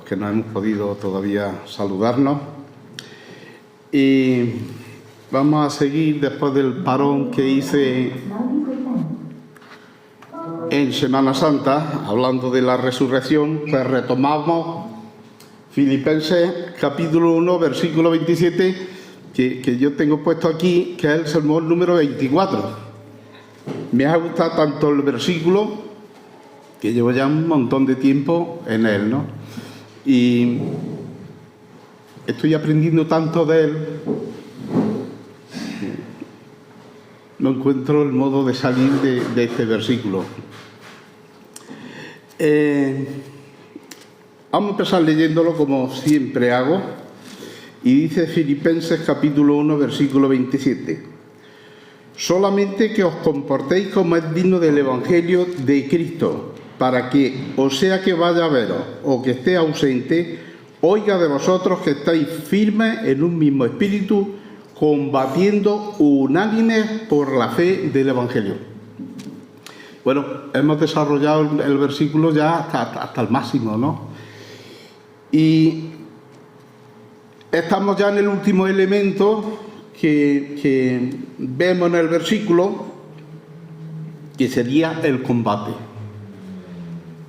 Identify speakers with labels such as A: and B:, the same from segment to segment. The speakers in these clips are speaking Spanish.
A: que no hemos podido todavía saludarnos. Y vamos a seguir después del parón que hice en Semana Santa, hablando de la resurrección, pues retomamos Filipenses capítulo 1, versículo 27, que yo tengo puesto aquí, que es el sermón número 24. Me ha gustado tanto el versículo, que llevo ya un montón de tiempo en él, ¿no? Y estoy aprendiendo tanto de él, no encuentro el modo de salir de este versículo. Vamos a empezar leyéndolo como siempre hago. Y dice Filipenses capítulo 1, versículo 27. Solamente que os comportéis como es digno del Evangelio de Cristo, para que, o sea que vaya a veros o que esté ausente, oiga de vosotros que estáis firmes en un mismo espíritu, combatiendo unánimes por la fe del Evangelio. Bueno, hemos desarrollado el versículo ya hasta el máximo, ¿no? Y estamos ya en el último elemento que vemos en el versículo, que sería el combate.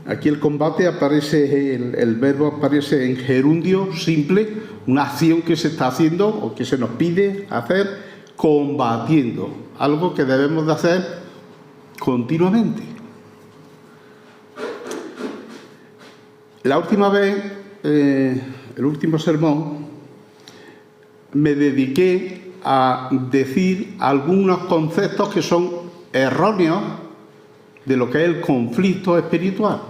A: Aquí el combate aparece, el verbo aparece en gerundio simple, una acción que se está haciendo o que se nos pide hacer combatiendo, algo que debemos de hacer continuamente. La última vez, el último sermón, me dediqué a decir algunos conceptos que son erróneos de lo que es el conflicto espiritual,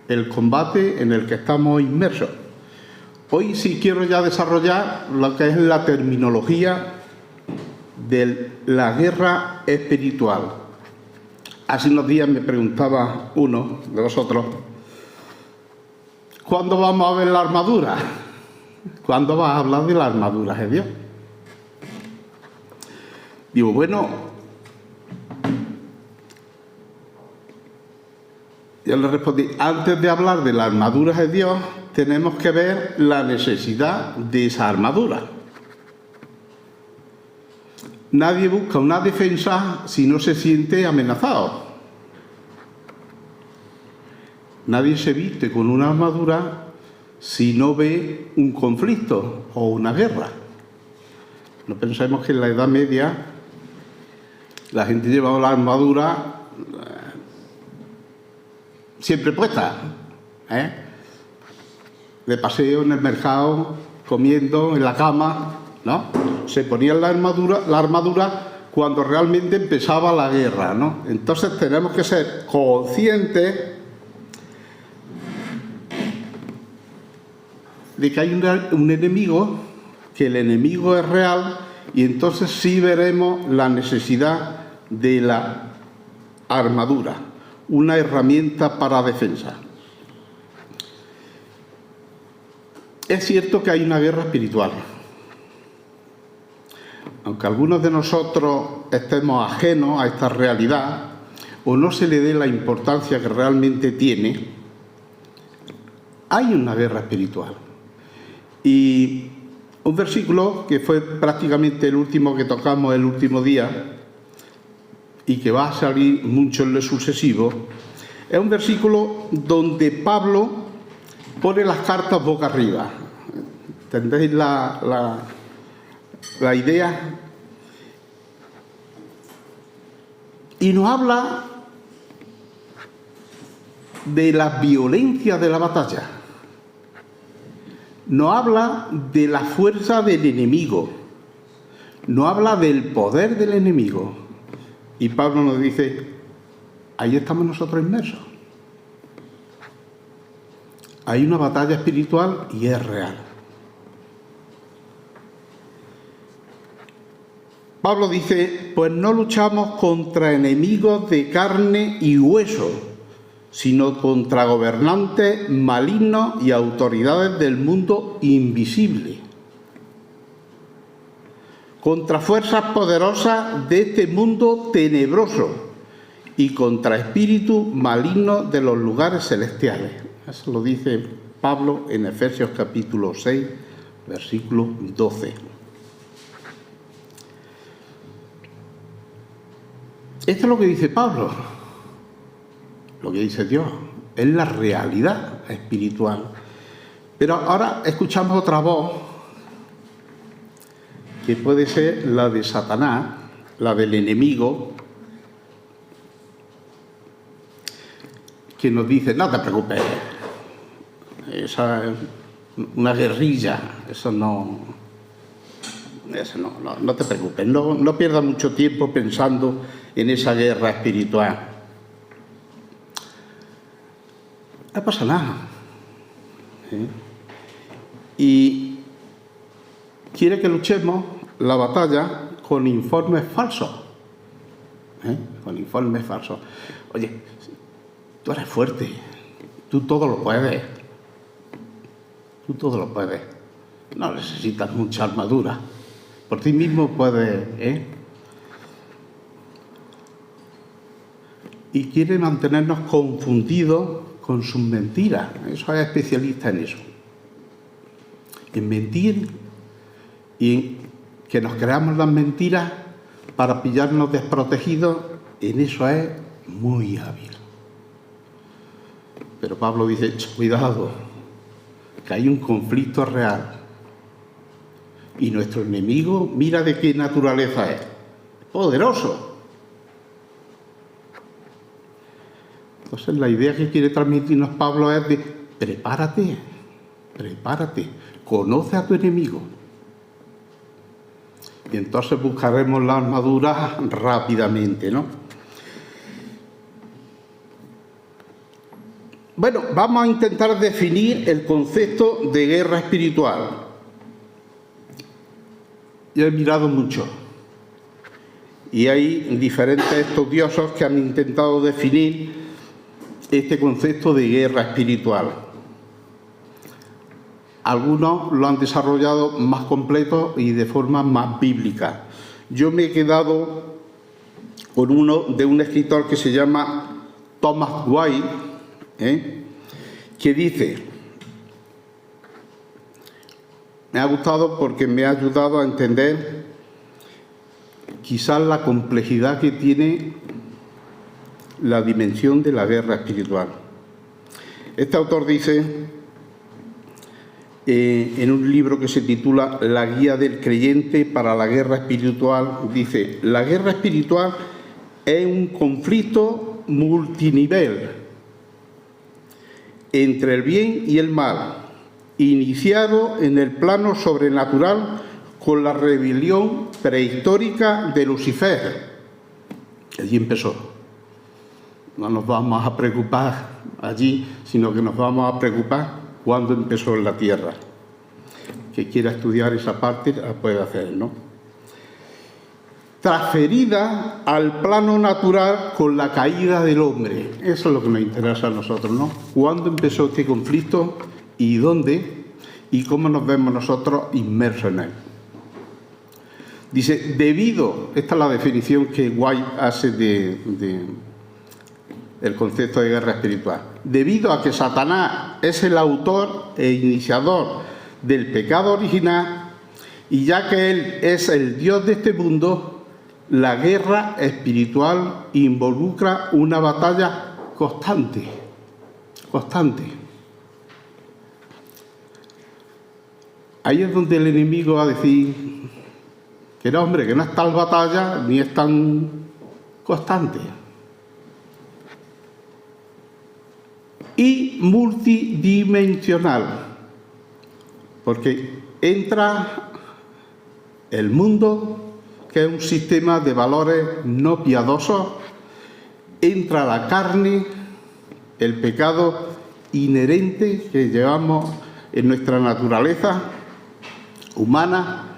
A: el combate en el que estamos inmersos. Hoy sí quiero ya desarrollar lo que es la terminología de la guerra espiritual. Hace unos días me preguntaba uno de vosotros, ¿cuándo vamos a ver la armadura? ¿Cuándo vas a hablar de la armadura de Dios? Digo, bueno, yo le respondí, antes de hablar de la armadura de Dios, tenemos que ver la necesidad de esa armadura. Nadie busca una defensa si no se siente amenazado. Nadie se viste con una armadura si no ve un conflicto o una guerra. No pensemos que en la Edad Media la gente llevaba la armadura siempre puesta, de paseo en el mercado, comiendo, en la cama, ¿no? Se ponían la armadura cuando realmente empezaba la guerra, ¿no? Entonces tenemos que ser conscientes de que hay un enemigo, que el enemigo es real, y entonces sí veremos la necesidad de la armadura, una herramienta para defensa. Es cierto que hay una guerra espiritual. Aunque algunos de nosotros estemos ajenos a esta realidad o no se le dé la importancia que realmente tiene, hay una guerra espiritual. Y un versículo que fue prácticamente el último que tocamos el último día y que va a salir mucho en lo sucesivo, es un versículo donde Pablo pone las cartas boca arriba. ¿Entendéis la idea? Y nos habla de la violencia de la batalla. Nos habla de la fuerza del enemigo. Nos habla del poder del enemigo. Y Pablo nos dice, ahí estamos nosotros inmersos. Hay una batalla espiritual y es real. Pablo dice, pues no luchamos contra enemigos de carne y hueso, sino contra gobernantes malignos y autoridades del mundo invisible, contra fuerzas poderosas de este mundo tenebroso y contra espíritus malignos de los lugares celestiales. Eso lo dice Pablo en Efesios capítulo 6, versículo 12. Esto es lo que dice Pablo, lo que dice Dios, es la realidad espiritual. Pero ahora escuchamos otra voz, que puede ser la de Satanás, la del enemigo, que nos dice: no te preocupes, esa es una guerrilla, no te preocupes, no pierdas mucho tiempo pensando en esa guerra espiritual. No pasa nada. Y quiere que luchemos la batalla con informes falsos. Con informes falsos. Oye, tú eres fuerte, tú todo lo puedes. Tú todo lo puedes. No necesitas mucha armadura. Por ti mismo puedes, Y quiere mantenernos confundidos con sus mentiras. Eso es especialista en eso. En mentir y en que nos creamos las mentiras para pillarnos desprotegidos, en eso es muy hábil. Pero Pablo dice: cuidado, que hay un conflicto real. Y nuestro enemigo, mira de qué naturaleza es. Poderoso. Entonces la idea que quiere transmitirnos Pablo es de: prepárate, conoce a tu enemigo. Y entonces buscaremos la armadura rápidamente, ¿no? Bueno, vamos a intentar definir el concepto de guerra espiritual. Yo he mirado mucho y hay diferentes estudiosos que han intentado definir este concepto de guerra espiritual. Algunos lo han desarrollado más completo y de forma más bíblica. Yo me he quedado con uno de un escritor que se llama Thomas White, que dice: me ha gustado porque me ha ayudado a entender quizás la complejidad que tiene la dimensión de la guerra espiritual. Este autor dice, en un libro que se titula La guía del creyente para la guerra espiritual, dice: la guerra espiritual es un conflicto multinivel entre el bien y el mal, iniciado en el plano sobrenatural con la rebelión prehistórica de Lucifer. Allí empezó. No nos vamos a preocupar allí, sino que nos vamos a preocupar cuando empezó en la tierra. Que quiera estudiar esa parte la puede hacer, ¿no? Transferida al plano natural con la caída del hombre. Eso es lo que nos interesa a nosotros, ¿no? ¿Cuándo empezó este conflicto y dónde? Y cómo nos vemos nosotros inmersos en él. Dice: debido, esta es la definición que White hace del concepto de guerra espiritual. Debido a que Satanás es el autor e iniciador del pecado original, y ya que él es el Dios de este mundo, la guerra espiritual involucra una batalla constante. Ahí es donde el enemigo va a decir que no, hombre, que no es tal batalla ni es tan constante. Y multidimensional, porque entra el mundo, que es un sistema de valores no piadosos, entra la carne, el pecado inherente que llevamos en nuestra naturaleza humana,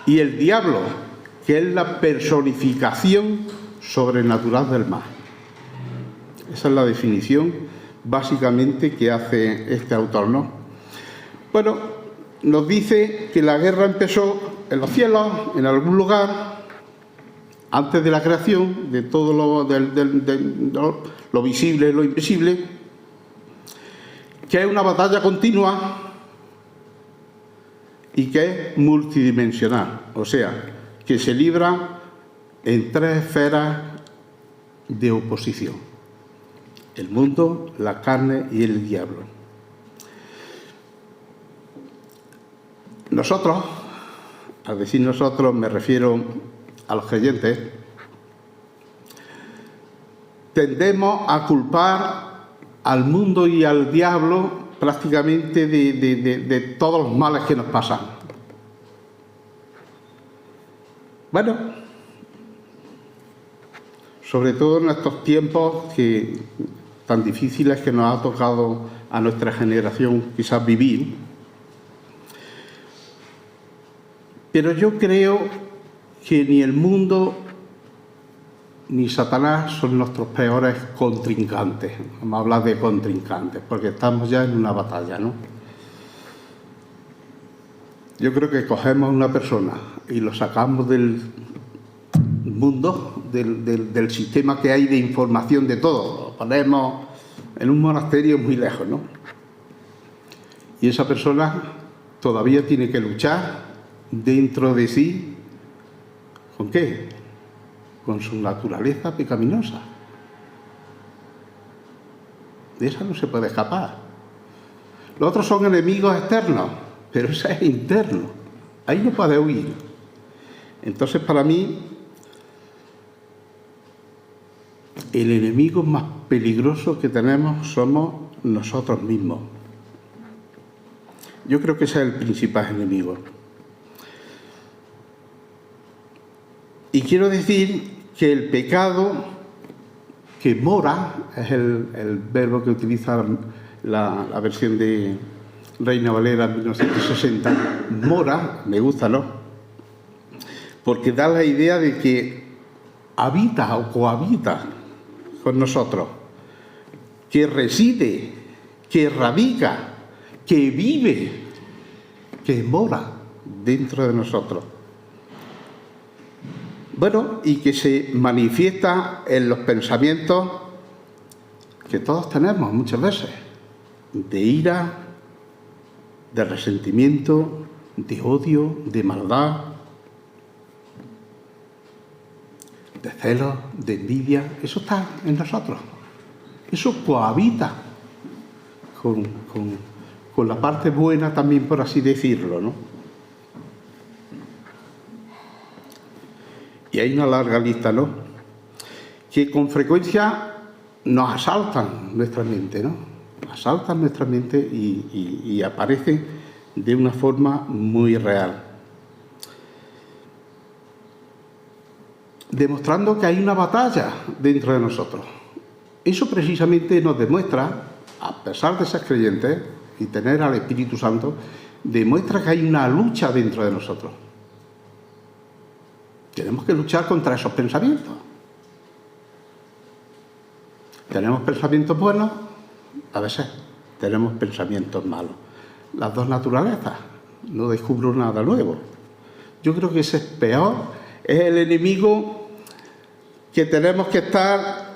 A: y el diablo, que es la personificación sobrenatural del mal. Esa es la definición básicamente que hace este autor, ¿no? Bueno, nos dice que la guerra empezó en los cielos, en algún lugar, antes de la creación, de todo lo visible y lo invisible, que es una batalla continua y que es multidimensional, o sea, que se libra en tres esferas de oposición: el mundo, la carne y el diablo. Nosotros, al decir nosotros me refiero a los creyentes, tendemos a culpar al mundo y al diablo prácticamente de todos los males que nos pasan. Bueno, sobre todo en estos tiempos tan difíciles que nos ha tocado a nuestra generación quizás vivir. Pero yo creo que ni el mundo ni Satanás son nuestros peores contrincantes. Vamos a hablar de contrincantes, porque estamos ya en una batalla, ¿no? Yo creo que cogemos a una persona y lo sacamos del mundo, del sistema que hay de información de todo. Lo ponemos en un monasterio muy lejos, ¿no? Y esa persona todavía tiene que luchar dentro de sí. ¿Con qué? Con su naturaleza pecaminosa. De esa no se puede escapar. Los otros son enemigos externos, pero ese es interno. Ahí no puede huir. Entonces, para mí, el enemigo más peligroso que tenemos somos nosotros mismos. Yo creo que ese es el principal enemigo. Y quiero decir que el pecado que mora, es el verbo que utiliza la versión de Reina Valera 1960, mora, me gusta, ¿no? Porque da la idea de que habita o cohabita con nosotros, que reside, que radica, que vive, que mora dentro de nosotros. Bueno, y que se manifiesta en los pensamientos que todos tenemos muchas veces, de ira, de resentimiento, de odio, de maldad, de celos, de envidia. Eso está en nosotros. Eso cohabita con la parte buena también, por así decirlo, ¿no? Y hay una larga lista, ¿no?, que con frecuencia nos asaltan nuestra mente, ¿no? Asaltan nuestra mente y aparecen de una forma muy real. Demostrando que hay una batalla dentro de nosotros. Eso precisamente nos demuestra, a pesar de ser creyentes y tener al Espíritu Santo, demuestra que hay una lucha dentro de nosotros. Tenemos que luchar contra esos pensamientos. Tenemos pensamientos buenos, a veces tenemos pensamientos malos. Las dos naturalezas, no descubro nada nuevo. Yo creo que ese es peor, es el enemigo que tenemos que estar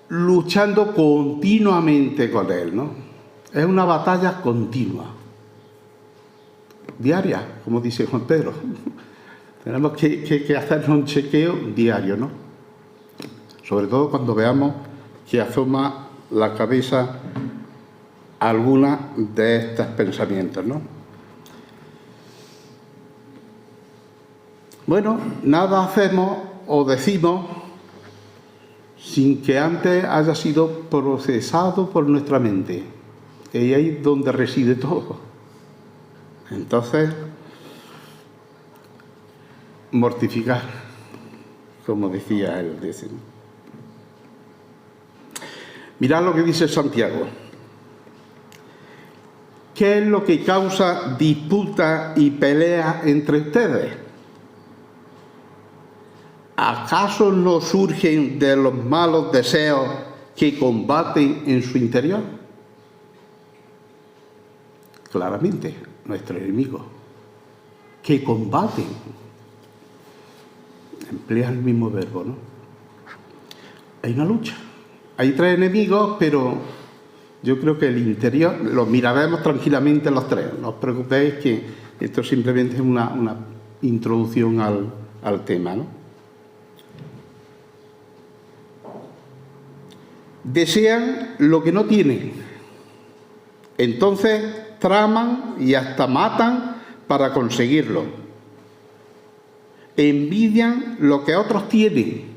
A: luchando continuamente con él, ¿no? Es una batalla continua, diaria, como dice Juan Pedro. Tenemos que hacernos un chequeo diario, ¿no? Sobre todo cuando veamos que asoma la cabeza alguna de estos pensamientos, ¿no? Bueno, nada hacemos o decimos sin que antes haya sido procesado por nuestra mente. Y ahí es donde reside todo. Entonces, mortificar, como decía él. Mirad lo que dice Santiago. ¿Qué es lo que causa disputa y pelea entre ustedes? ¿Acaso no surgen de los malos deseos que combaten en su interior? Claramente, nuestro enemigo, que combaten. Emplea el mismo verbo, ¿no? Hay una lucha. Hay tres enemigos, pero Yo creo que el interior lo miraremos tranquilamente los tres. No os preocupéis, que esto simplemente es una introducción al tema, ¿no? Desean lo que no tienen. Entonces traman y hasta matan para conseguirlo. Envidian lo que otros tienen,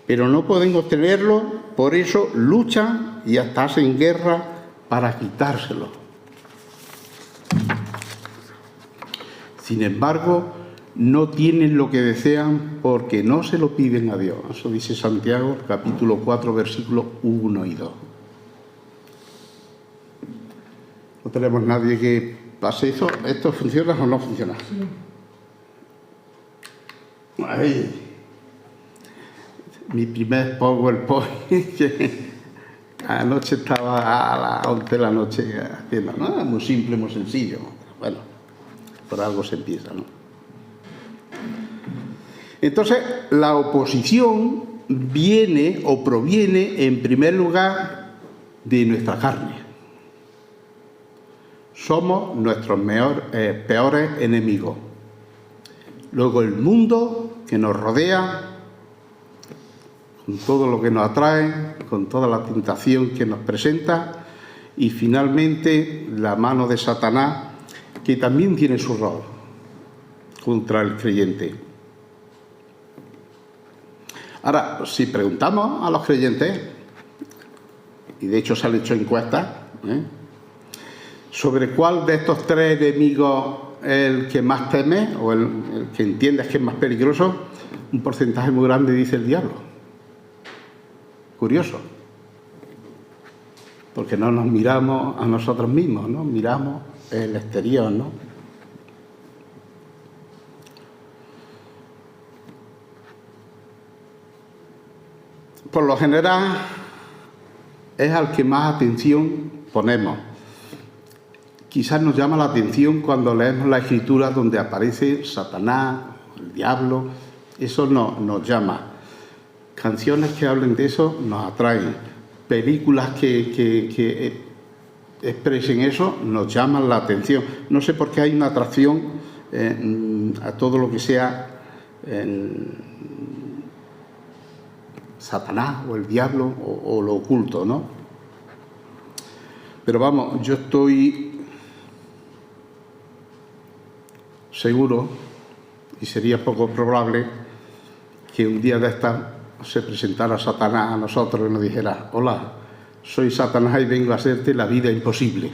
A: pero no pueden obtenerlo, por eso luchan y hasta hacen guerra para quitárselo. Sin embargo, no tienen lo que desean porque no se lo piden a Dios. Eso dice Santiago, capítulo 4, versículos 1 y 2. No tenemos nadie que pase eso. ¿Esto funciona o no funciona? Sí. Ay, mi primer PowerPoint, que anoche estaba a las 11 de la noche haciendo, ¿no? Muy simple, muy sencillo. Bueno, por algo se empieza, ¿no? Entonces, la oposición viene o proviene, en primer lugar, de nuestra carne. Somos nuestros peores enemigos. Luego el mundo que nos rodea, con todo lo que nos atrae, con toda la tentación que nos presenta, y finalmente la mano de Satanás, que también tiene su rol contra el creyente. Ahora, si preguntamos a los creyentes, y de hecho se han hecho encuestas, sobre cuál de estos tres enemigos es el que más teme, o el que entiendes que es más peligroso, un porcentaje muy grande dice el diablo. Curioso. Porque no nos miramos a nosotros mismos, ¿no? Miramos el exterior, ¿no? Por lo general es al que más atención ponemos. Quizás nos llama la atención cuando leemos la Escritura donde aparece Satanás, el diablo. Eso nos llama. Canciones que hablen de eso nos atraen. Películas que expresen eso nos llaman la atención. No sé por qué hay una atracción a todo lo que sea Satanás o el diablo o lo oculto, ¿no? Pero vamos, yo estoy seguro, y sería poco probable, que un día de esta se presentara Satanás a nosotros y nos dijera: hola, soy Satanás y vengo a hacerte la vida imposible.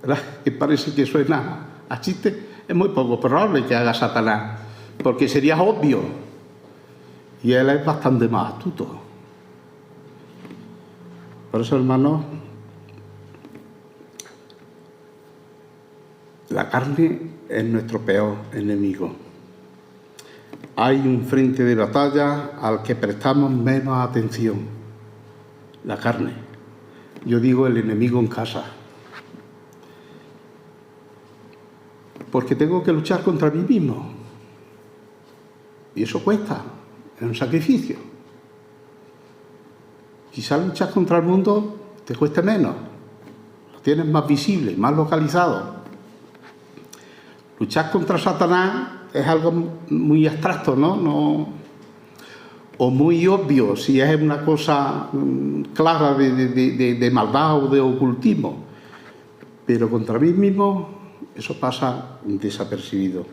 A: ¿Verdad? Que parece que suena a chiste. Es muy poco probable que haga Satanás, porque sería obvio, y él es bastante más astuto. Por eso, hermanos, la carne es nuestro peor enemigo. Hay un frente de batalla al que prestamos menos atención: la carne. Yo digo el enemigo en casa. Porque tengo que luchar contra mí mismo. Y eso cuesta, es un sacrificio. Quizás luchar contra el mundo te cueste menos, lo tienes más visible, más localizado. Luchar contra Satanás es algo muy abstracto, ¿no? O muy obvio, si es una cosa clara de maldad o de ocultismo. Pero contra mí mismo, eso pasa desapercibido.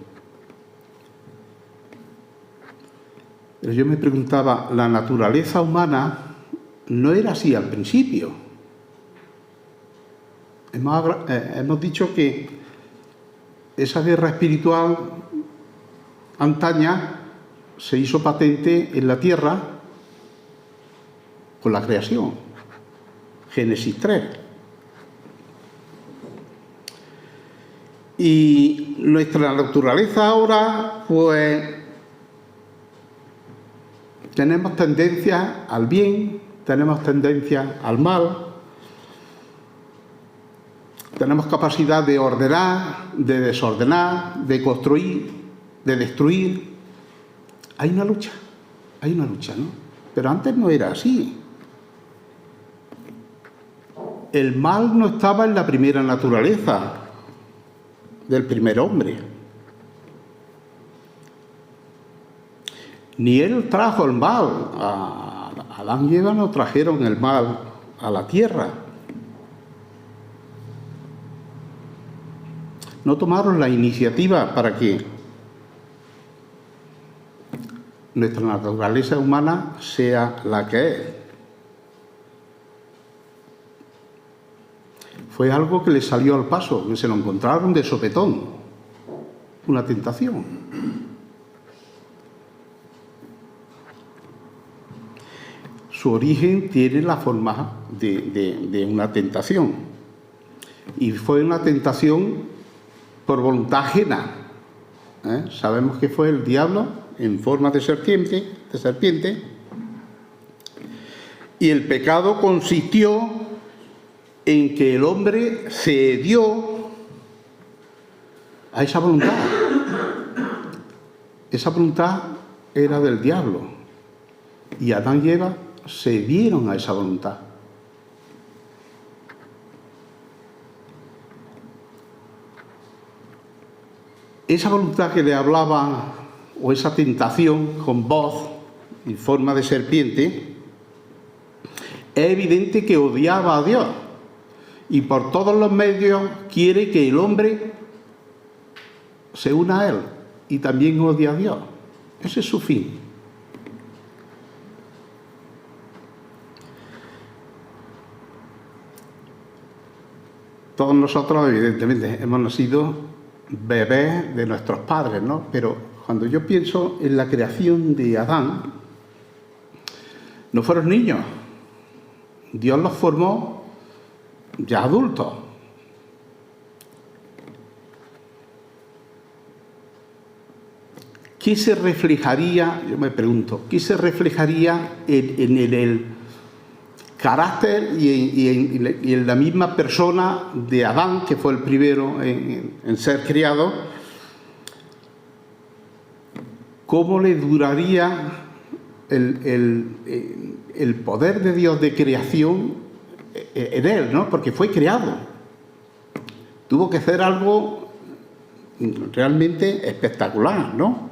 A: Pero yo me preguntaba, la naturaleza humana no era así al principio. Hemos dicho que esa guerra espiritual antaña se hizo patente en la tierra con la creación. Génesis 3. Y nuestra naturaleza ahora, pues, tenemos tendencia al bien, tenemos tendencia al mal, tenemos capacidad de ordenar, de desordenar, de construir, de destruir. Hay una lucha, ¿no? Pero antes no era así. el mal no estaba en la primera naturaleza del primer hombre. Ni él trajo el mal. Adán y Eva no trajeron el mal a la tierra. No tomaron la iniciativa para que nuestra naturaleza humana sea la que es. Fue algo que le salió al paso, que se lo encontraron de sopetón, una tentación. Su origen tiene la forma de una tentación. Y fue una tentación por voluntad ajena. Sabemos que fue el diablo en forma de serpiente. Y el pecado consistió en que el hombre cedió a esa voluntad. Esa voluntad era del diablo. Y Adán y Eva cedieron a esa voluntad. Esa voluntad que le hablaba, o esa tentación con voz y forma de serpiente, es evidente que odiaba a Dios. Y por todos los medios quiere que el hombre se una a él y también odia a Dios. Ese es su fin. Todos nosotros, evidentemente, hemos nacido bebés de nuestros padres, ¿no? Pero cuando yo pienso en la creación de Adán, no fueron niños. Dios los formó ya adultos. ¿Qué se reflejaría, yo me pregunto, qué se reflejaría en el carácter y en la misma persona de Adán, que fue el primero en ser criado? ¿Cómo le duraría el poder de Dios de creación en él, ¿no? Porque fue creado. Tuvo que hacer algo realmente espectacular, ¿no?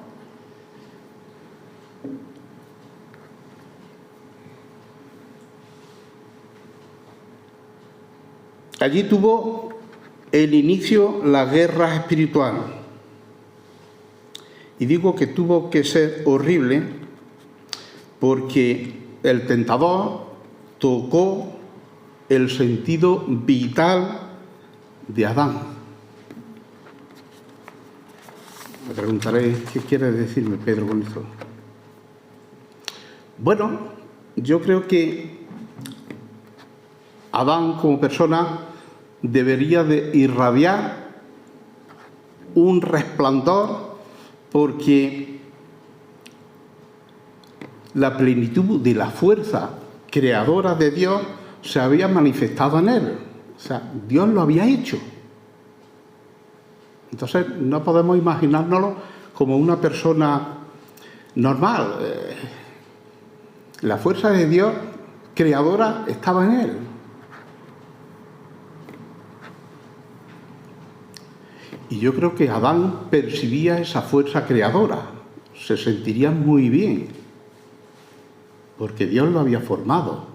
A: Allí tuvo el inicio la guerra espiritual. Y digo que tuvo que ser horrible porque el tentador tocó el sentido vital de Adán. Me preguntaré, ¿qué quiere decirme Pedro con esto? Bueno, yo creo que Adán como persona debería de irradiar un resplandor, porque la plenitud de la fuerza creadora de Dios se había manifestado en él. O sea, Dios lo había hecho. Entonces no podemos imaginárnoslo como una persona normal. La fuerza de Dios creadora estaba en él. Y yo creo que Adán percibía esa fuerza creadora. Se sentiría muy bien, porque Dios lo había formado.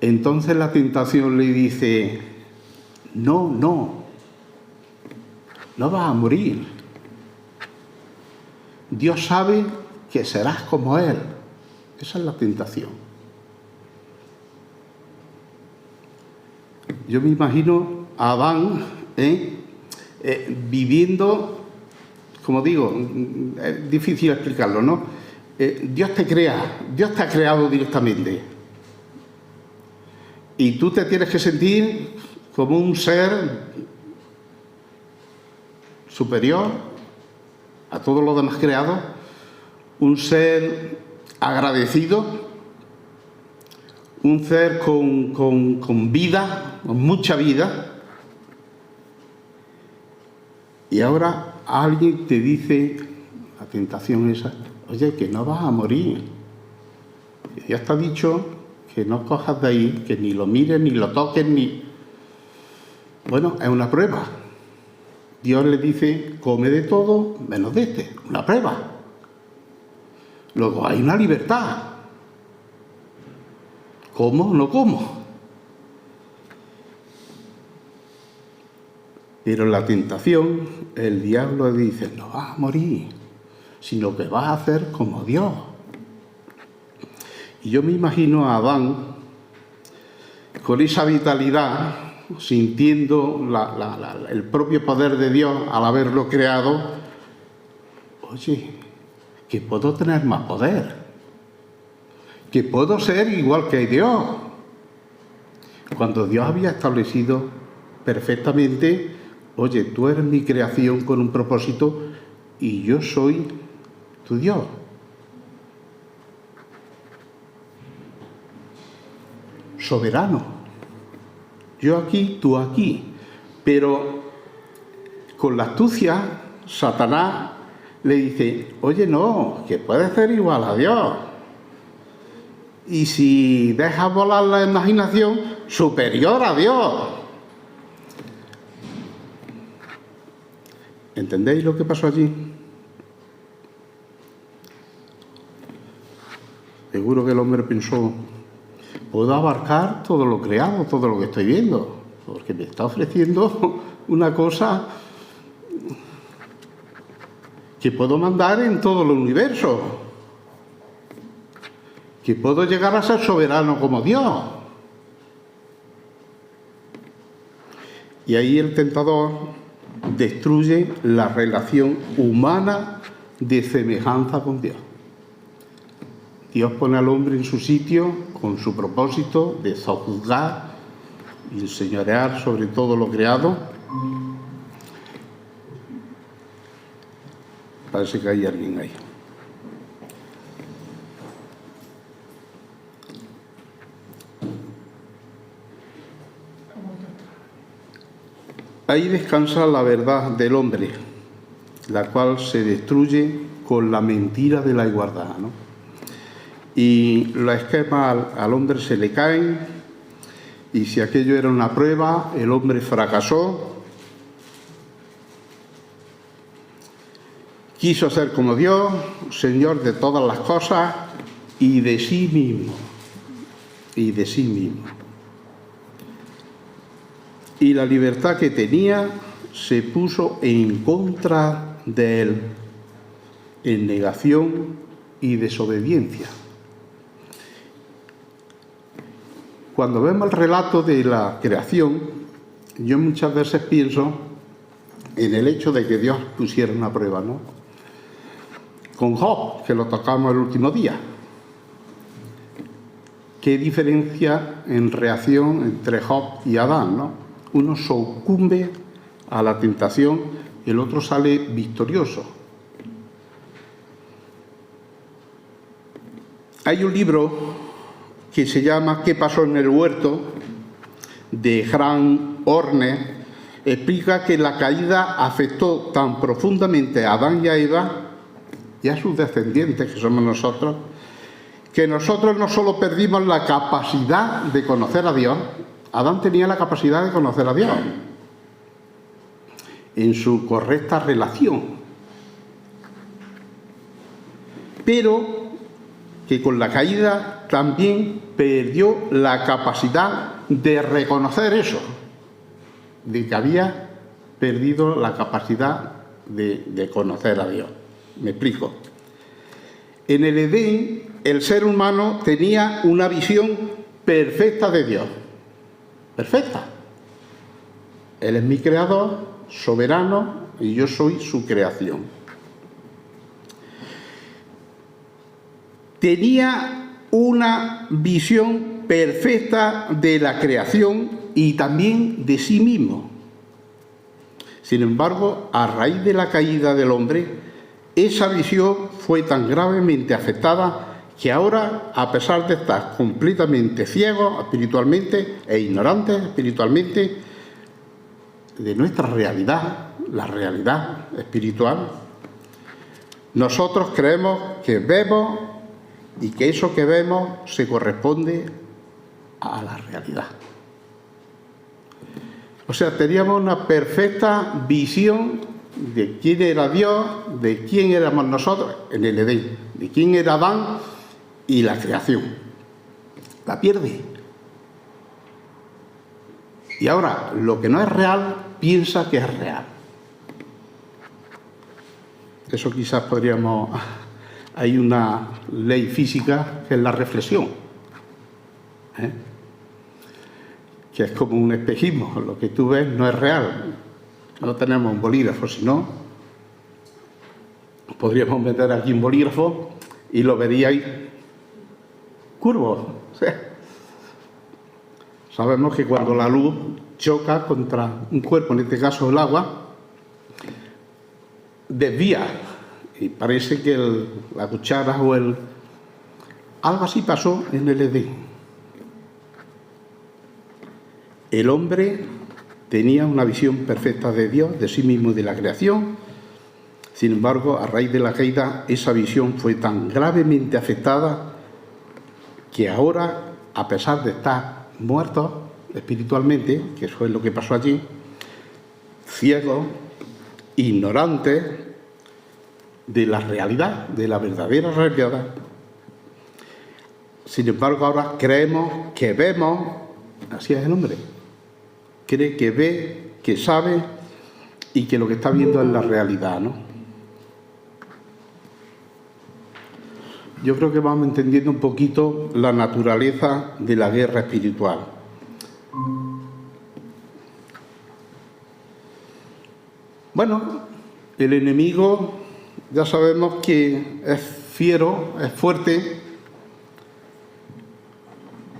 A: Entonces la tentación le dice, no vas a morir. Dios sabe que serás como Él. Esa es la tentación. Yo me imagino a Adán viviendo, como digo, es difícil explicarlo, ¿no? Dios te crea, Dios te ha creado directamente. Y tú te tienes que sentir como un ser superior a todos los demás creados, un ser agradecido, un ser con vida, con mucha vida. Y ahora alguien te dice, la tentación esa, oye, que no vas a morir. Y Dios te ha dicho que no cojas de ahí, que ni lo mires, ni lo toques, ni... Bueno, es una prueba. Dios le dice, come de todo menos de este. Una prueba. Luego hay una libertad. ¿Cómo? No como. Pero en la tentación, el diablo dice, no vas a morir, sino que vas a hacer como Dios. Y yo me imagino a Adán con esa vitalidad, sintiendo el propio poder de Dios al haberlo creado. Oye, que puedo tener más poder, que puedo ser igual que Dios. Cuando Dios había establecido perfectamente, oye, tú eres mi creación con un propósito y yo soy tu Dios. Soberano. Yo aquí, tú aquí. Pero con la astucia, Satanás le dice, oye, no, que puedes ser igual a Dios. Y si dejas volar la imaginación, superior a Dios. ¿Entendéis lo que pasó allí? Seguro que el hombre pensó, puedo abarcar todo lo creado, todo lo que estoy viendo, porque me está ofreciendo una cosa que puedo mandar en todo el universo, que puedo llegar a ser soberano como Dios. Y ahí el tentador destruye la relación humana de semejanza con Dios. Dios pone al hombre en su sitio con su propósito de sojuzgar y enseñorear sobre todo lo creado. Parece que hay alguien ahí. Ahí descansa la verdad del hombre, la cual se destruye con la mentira de la igualdad, ¿no? Y los esquemas al hombre se le caen, y si aquello era una prueba, el hombre fracasó, quiso ser como Dios, Señor de todas las cosas, y de sí mismo, y de sí mismo. Y la libertad que tenía se puso en contra de él, en negación y desobediencia. Cuando vemos el relato de la creación, yo muchas veces pienso en el hecho de que Dios pusiera una prueba, ¿no? Con Job, que lo tocamos el último día. ¿Qué diferencia en reacción entre Job y Adán, no? Uno sucumbe a la tentación y el otro sale victorioso. Hay un libro que se llama ¿Qué pasó en el huerto?, de Frank Horner. Explica que la caída afectó tan profundamente a Adán y a Eva y a sus descendientes, que somos nosotros, que nosotros no solo perdimos la capacidad de conocer a Dios. Adán tenía la capacidad de conocer a Dios en su correcta relación, pero que con la caída también perdió la capacidad de reconocer eso, de que había perdido la capacidad de conocer a Dios. Me explico. En el Edén, el ser humano tenía una visión perfecta de Dios. Perfecta. Él es mi creador, soberano, y yo soy su creación. Tenía una visión perfecta de la creación y también de sí mismo. Sin embargo, a raíz de la caída del hombre, esa visión fue tan gravemente afectada que ahora, a pesar de estar completamente ciegos espiritualmente e ignorantes espiritualmente de nuestra realidad, la realidad espiritual, nosotros creemos que vemos y que eso que vemos se corresponde a la realidad. O sea, teníamos una perfecta visión de quién era Dios, de quién éramos nosotros en el Edén, de quién era Adán y la creación. La pierde. Y ahora, lo que no es real, piensa que es real. Eso quizás podríamos... Hay una ley física que es la reflexión, que es como un espejismo. Lo que tú ves no es real. No tenemos un bolígrafo, si no, podríamos meter aquí un bolígrafo y lo veríais curvo. O sea, sabemos que cuando la luz choca contra un cuerpo, en este caso el agua, desvía y parece que la cuchara o el... Algo así pasó en el Edén. El hombre tenía una visión perfecta de Dios, de sí mismo y de la creación. Sin embargo, a raíz de la caída, esa visión fue tan gravemente afectada que ahora, a pesar de estar muertos espiritualmente, que eso es lo que pasó allí, ciegos, ignorantes de la realidad, de la verdadera realidad. Sin embargo, ahora creemos que vemos, así es el hombre, cree que ve, que sabe y que lo que está viendo es la realidad, ¿no? Yo creo que vamos entendiendo un poquito la naturaleza de la guerra espiritual. Bueno, el enemigo ya sabemos que es fiero, es fuerte.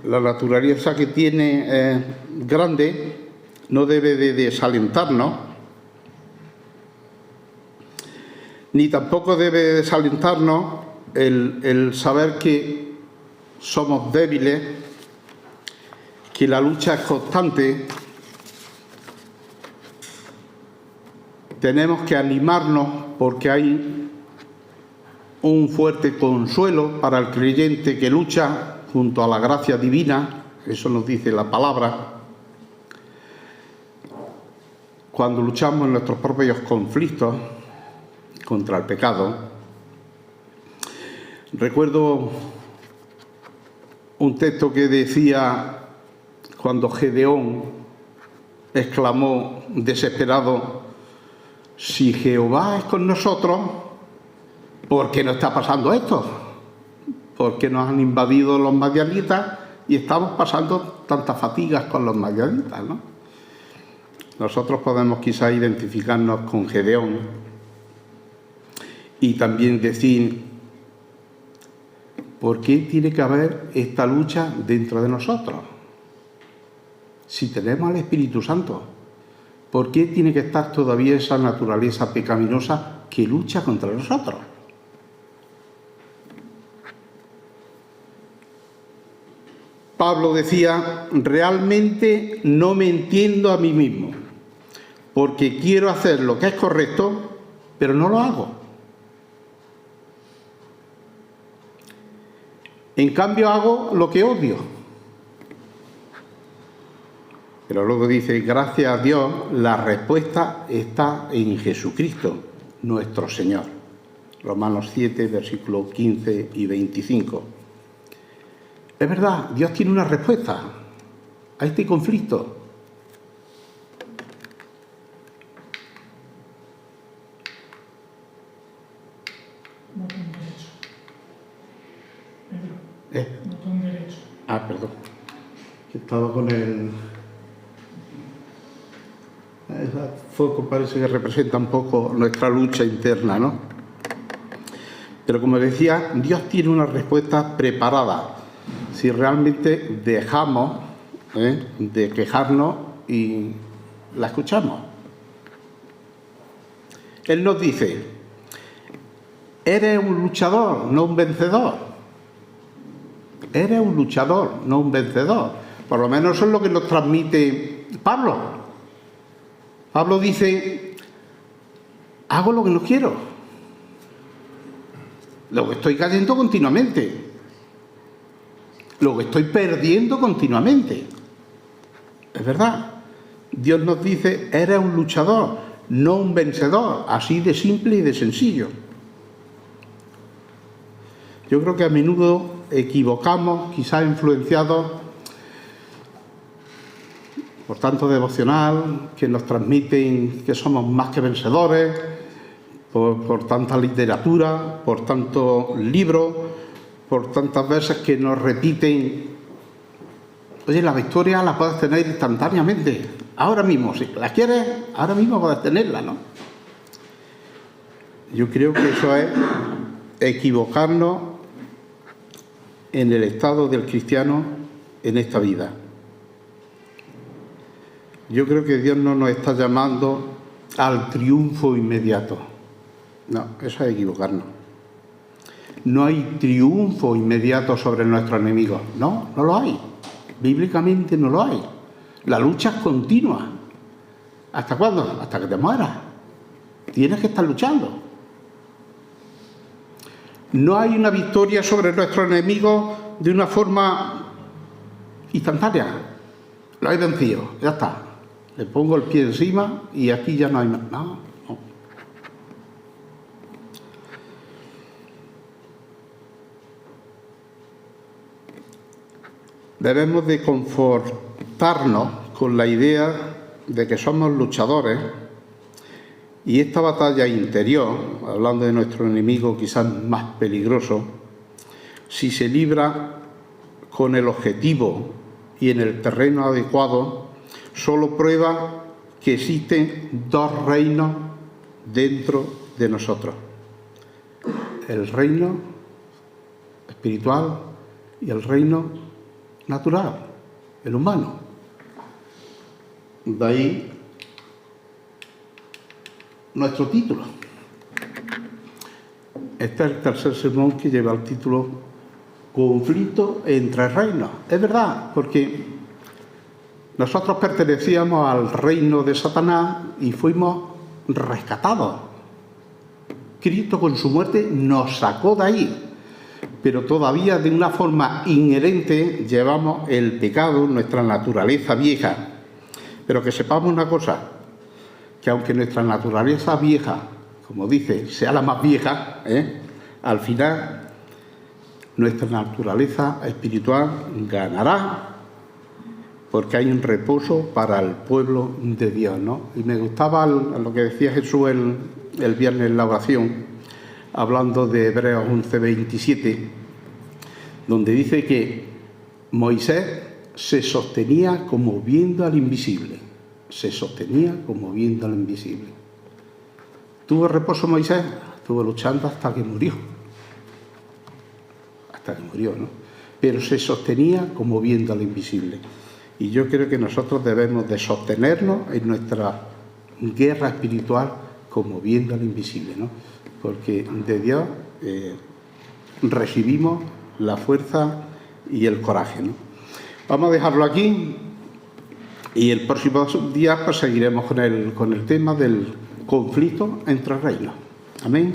A: La naturaleza que tiene es grande, no debe de desalentarnos, ni tampoco debe desalentarnos el saber que somos débiles, que la lucha es constante. Tenemos que animarnos porque hay un fuerte consuelo para el creyente que lucha junto a la gracia divina, eso nos dice la palabra. Cuando luchamos en nuestros propios conflictos contra el pecado, recuerdo un texto que decía cuando Gedeón exclamó desesperado: si Jehová es con nosotros, ¿por qué no está pasando esto? ¿Por qué nos han invadido los madianitas y estamos pasando tantas fatigas con los madianitas, ¿no? Nosotros podemos quizá identificarnos con Gedeón y también decir: ¿por qué tiene que haber esta lucha dentro de nosotros? Si tenemos al Espíritu Santo, ¿por qué tiene que estar todavía esa naturaleza pecaminosa que lucha contra nosotros? Pablo decía: realmente no me entiendo a mí mismo, porque quiero hacer lo que es correcto, pero no lo hago. En cambio hago lo que odio. Pero luego dice: gracias a Dios, la respuesta está en Jesucristo, nuestro Señor. Romanos 7, versículos 15 y 25. Es verdad, Dios tiene una respuesta a este conflicto.
B: Botón derecho. Pedro. Botón derecho.
A: Ah, perdón. He estado con el foco, parece que representa un poco nuestra lucha interna, ¿no? Pero como decía, Dios tiene una respuesta preparada si realmente dejamos de quejarnos y la escuchamos. Él nos dice: eres un luchador, no un vencedor. Eres un luchador, no un vencedor. Por lo menos eso es lo que nos transmite Pablo. Pablo dice: hago lo que no quiero. Lo que estoy cayendo continuamente. lo que estoy perdiendo continuamente. Es verdad. Dios nos dice, eres un luchador, no un vencedor, así de simple y de sencillo. Yo creo que a menudo equivocamos, quizás influenciados por tanto devocional que nos transmiten que somos más que vencedores, por tanta literatura, por tantos libros, por tantas veces que nos repiten, oye, la victoria la puedes tener instantáneamente, ahora mismo, si la quieres, ahora mismo puedes tenerla, ¿no? Yo creo que eso es equivocarnos en el estado del cristiano en esta vida. Yo creo que Dios no nos está llamando al triunfo inmediato. No, eso es equivocarnos. No hay triunfo inmediato sobre nuestros enemigos. No, no lo hay. Bíblicamente no lo hay. La lucha es continua. ¿Hasta cuándo? Hasta que te mueras. Tienes que estar luchando. No hay una victoria sobre nuestros enemigos de una forma instantánea. Lo he vencido, ya está. Le pongo el pie encima y aquí ya no hay más. No. Debemos de confortarnos con la idea de que somos luchadores y esta batalla interior, hablando de nuestro enemigo quizás más peligroso, si se libra con el objetivo y en el terreno adecuado, solo prueba que existen dos reinos dentro de nosotros. El reino espiritual y el reino natural, el humano. De ahí nuestro título. Este es el tercer sermón que lleva el título Conflicto entre reinos. Es verdad, porque nosotros pertenecíamos al reino de Satanás y fuimos rescatados. Cristo con su muerte nos sacó de ahí, pero todavía de una forma inherente llevamos el pecado, nuestra naturaleza vieja. Pero que sepamos una cosa, que aunque nuestra naturaleza vieja, como dice, sea la más vieja, al final nuestra naturaleza espiritual ganará, porque hay un reposo para el pueblo de Dios, ¿no? Y me gustaba lo que decía Jesús el viernes en la oración, hablando de Hebreos 11:27, donde dice que Moisés se sostenía como viendo al invisible. Se sostenía como viendo al invisible. ¿Tuvo reposo Moisés? Estuvo luchando hasta que murió. Hasta que murió, ¿no? Pero se sostenía como viendo al invisible. Y yo creo que nosotros debemos de sostenernos en nuestra guerra espiritual como viendo al invisible, ¿no? Porque de Dios recibimos la fuerza y el coraje, ¿no? Vamos a dejarlo aquí y el próximo día pues seguiremos con el tema del conflicto entre reinos. Amén.